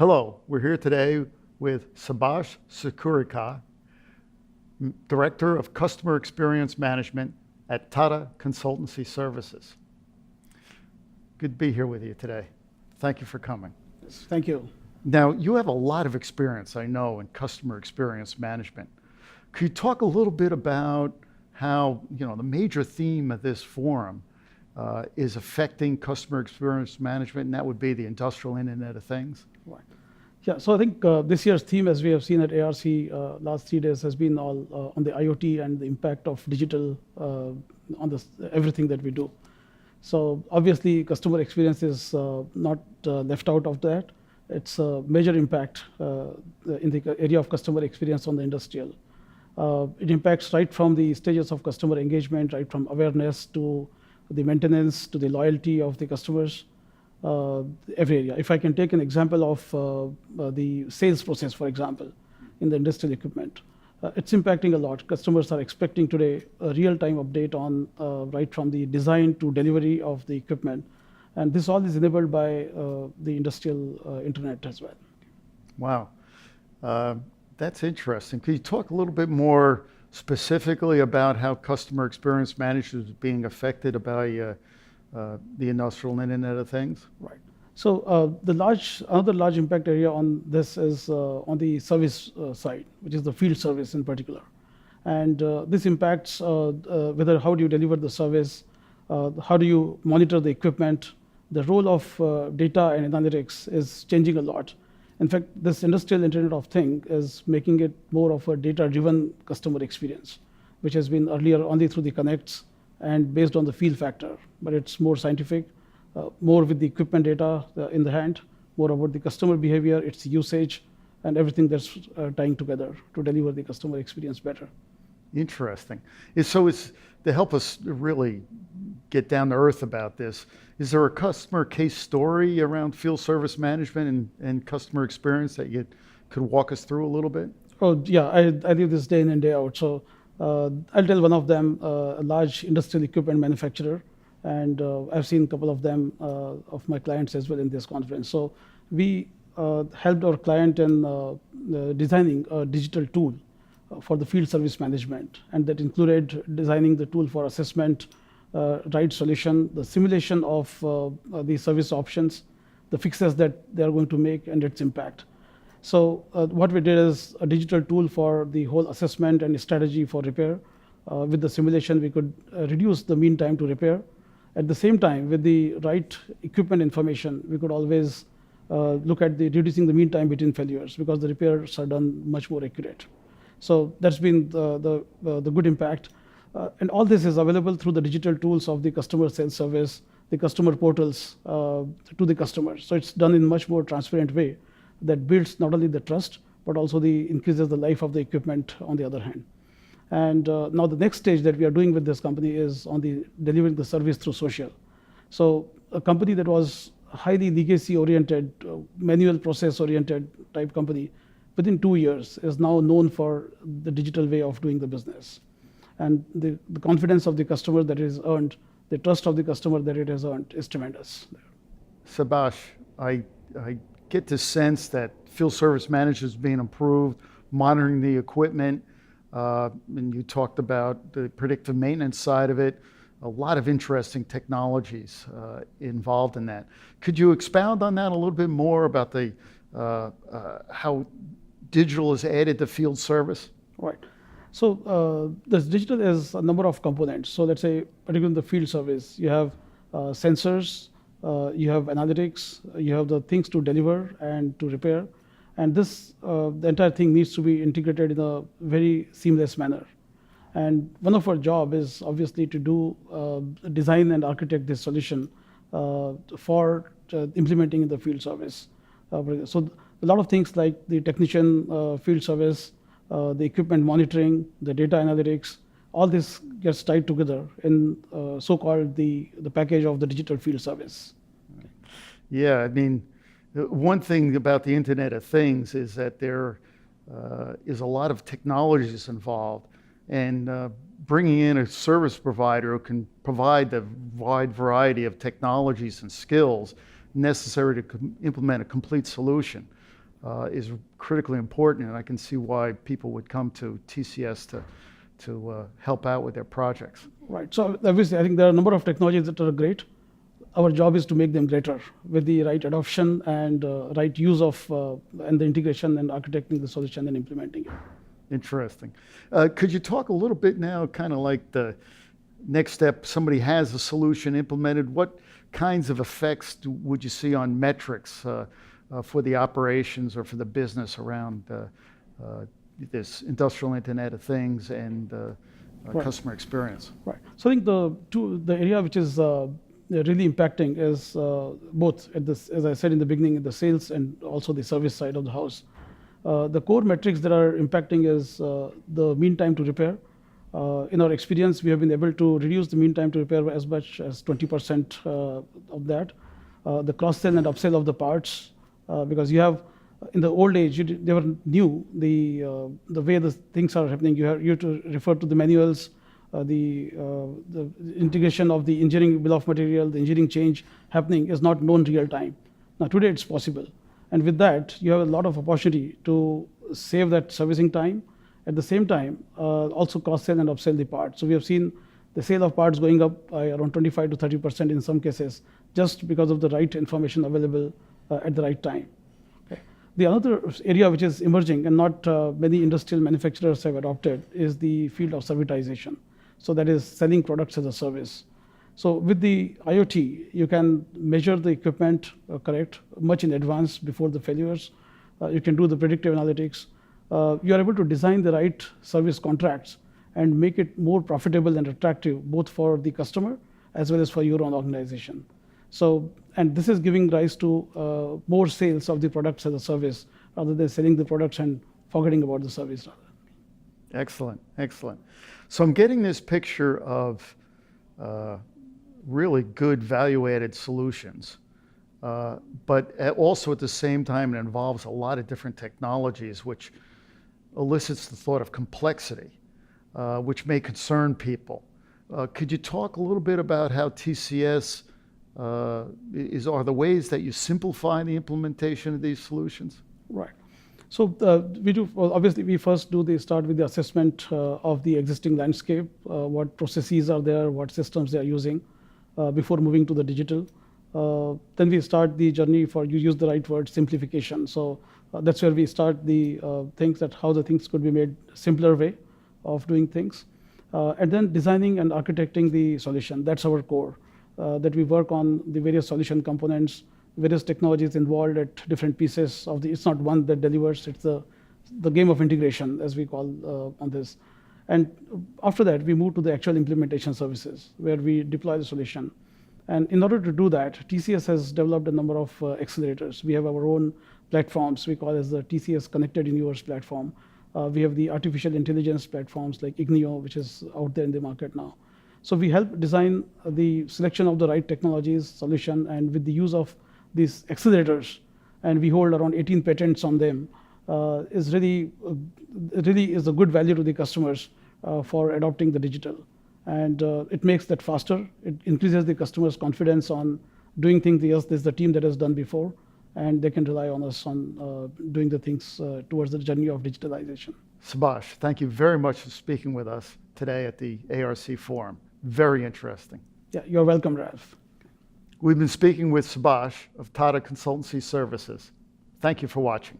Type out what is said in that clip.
Hello, we're here today with Subhash Sakorikar, Director of Customer Experience Management at Tata Consultancy Services. Good to be here with you today. Thank you for coming. Thank you. Now, you have a lot of experience, I know, in customer experience management. Could you talk a little bit about how, the major theme of this forum is affecting customer experience management, and that would be the industrial Internet of Things? Right. Yeah, so I think this year's theme, as we have seen at ARC last 3 days, has been all on the IoT and the impact of digital on everything that we do. So obviously, customer experience is not left out of that. It's a major impact in the area of customer experience on the industrial. It impacts right from the stages of customer engagement, right from awareness to the maintenance to the loyalty of the customers. Every area. If I can take an example of the sales process, for example, in the industrial equipment, it's impacting a lot. Customers are expecting today a real-time update on right from the design to delivery of the equipment. And this all is enabled by the industrial internet as well. Wow, that's interesting. Could you talk a little bit more specifically about how customer experience management is being affected by the industrial Internet of Things? Right. So another large impact area on this is on the service side, which is the field service in particular. And this impacts whether how do you deliver the service, how do you monitor the equipment. The role of data and analytics is changing a lot. In fact, this industrial Internet of Things is making it more of a data-driven customer experience, which has been earlier only through the connects and based on the feel factor, but it's more scientific, more with the equipment data in the hand, more about the customer behavior, its usage, and everything that's tying together to deliver the customer experience better. Interesting. So to help us really get down to earth about this, is there a customer case story around field service management and customer experience that you could walk us through a little bit? Oh, yeah, I do this day in and day out. So I'll tell one of them, a large industrial equipment manufacturer, and I've seen a couple of them of my clients as well in this conference. So we helped our client in designing a digital tool for the field service management, and that included designing the tool for assessment, right solution, the simulation of the service options, the fixes that they are going to make, and its impact. So what we did is a digital tool for the whole assessment and strategy for repair. With the simulation, we could reduce the mean time to repair. At the same time, with the right equipment information, we could always look at reducing the mean time between failures because the repairs are done much more accurate. So that's been the good impact. And all this is available through the digital tools of the customer self-service, the customer portals to the customers. So it's done in a much more transparent way that builds not only the trust, but also increases the life of the equipment on the other hand. And now the next stage that we are doing with this company is on the delivering the service through social. So a company that was highly legacy-oriented, manual process-oriented type company, within 2 years is now known for the digital way of doing the business. And the confidence of the customer that is earned, the trust of the customer that it has earned is tremendous. Sabash, I get the sense that field service management is being improved, monitoring the equipment, and you talked about the predictive maintenance side of it, a lot of interesting technologies involved in that. Could you expound on that a little bit more about how digital is added to field service? Right. So this digital is a number of components. So let's say, particularly in the field service, you have sensors, you have analytics, you have the things to deliver and to repair. And this, the entire thing needs to be integrated in a very seamless manner. And one of our job is obviously to do design and architect this solution for implementing in the field service. So a lot of things like the technician field service, the equipment monitoring, the data analytics, all this gets tied together in so-called the package of the digital field service. Yeah, I mean, one thing about the Internet of Things is that there is a lot of technologies involved, and bringing in a service provider who can provide the wide variety of technologies and skills necessary to implement a complete solution is critically important, and I can see why people would come to TCS to help out with their projects. Right. So obviously, I think there are a number of technologies that are great. Our job is to make them greater with the right adoption and right use of and the integration and architecting the solution and implementing it. Interesting. Could you talk a little bit now, kind of like the next step? Somebody has a solution implemented. What kinds of effects would you see on metrics for the operations or for the business around this industrial Internet of Things and Right. customer experience? Right. So I think the area which is really impacting is both at this, as I said in the beginning, in the sales and also the service side of the house. The core metrics that are impacting is the mean time to repair. In our experience, we have been able to reduce the mean time to repair by as much as 20% of that. The cross-sell and upsell of the parts, because you have, in the old age, you never knew the way the things are happening. You have to refer to the manuals, the integration of the engineering bill of material, the engineering change happening is not known real time. Now today it's possible. And with that, you have a lot of opportunity to save that servicing time. At the same time, also cross-sell and upsell the parts. So we have seen the sale of parts going up by around 25 to 30% in some cases, just because of the right information available at the right time. Okay. The other area which is emerging and not many industrial manufacturers have adopted is the field of servitization. So that is selling products as a service. So with the IoT, you can measure the equipment correct much in advance before the failures. You can do the predictive analytics. You are able to design the right service contracts and make it more profitable and attractive both for the customer as well as for your own organization. So, and this is giving rise to more sales of the products as a service rather than selling the products and forgetting about the service rather. Excellent, excellent. So I'm getting this picture of really good value-added solutions, but also at the same time it involves a lot of different technologies, which elicits the thought of complexity, which may concern people. Could you talk a little bit about how TCS are the ways that you simplify the implementation of these solutions? Right. So we do, well, obviously we first start with the assessment of the existing landscape, what processes are there, what systems they are using before moving to the digital. Then we start the journey for, you use the right word, simplification. So that's where we start the things that how the things could be made simpler way of doing things. And then designing and architecting the solution. That's our core, that we work on the various solution components, various technologies involved at different pieces of the, it's not one that delivers, it's the game of integration, as we call on this. And after that, we move to the actual implementation services, where we deploy the solution. And in order to do that, TCS has developed a number of accelerators. We have our own platforms, we call as the TCS Connected Universe platform. We have the artificial intelligence platforms like Ignio, which is out there in the market now. So we help design the selection of the right technologies, solution, and with the use of these accelerators, and we hold around 18 patents on them, is really is a good value to the customers for adopting the digital. And it makes that faster. It increases the customer's confidence on doing things. Yes, there's the team that has done before, and they can rely on us on doing the things towards the journey of digitalization. Subhash, thank you very much for speaking with us today at the ARC Forum. Very interesting. Yeah, you're welcome, Ralph. We've been speaking with Subhash of Tata Consultancy Services. Thank you for watching.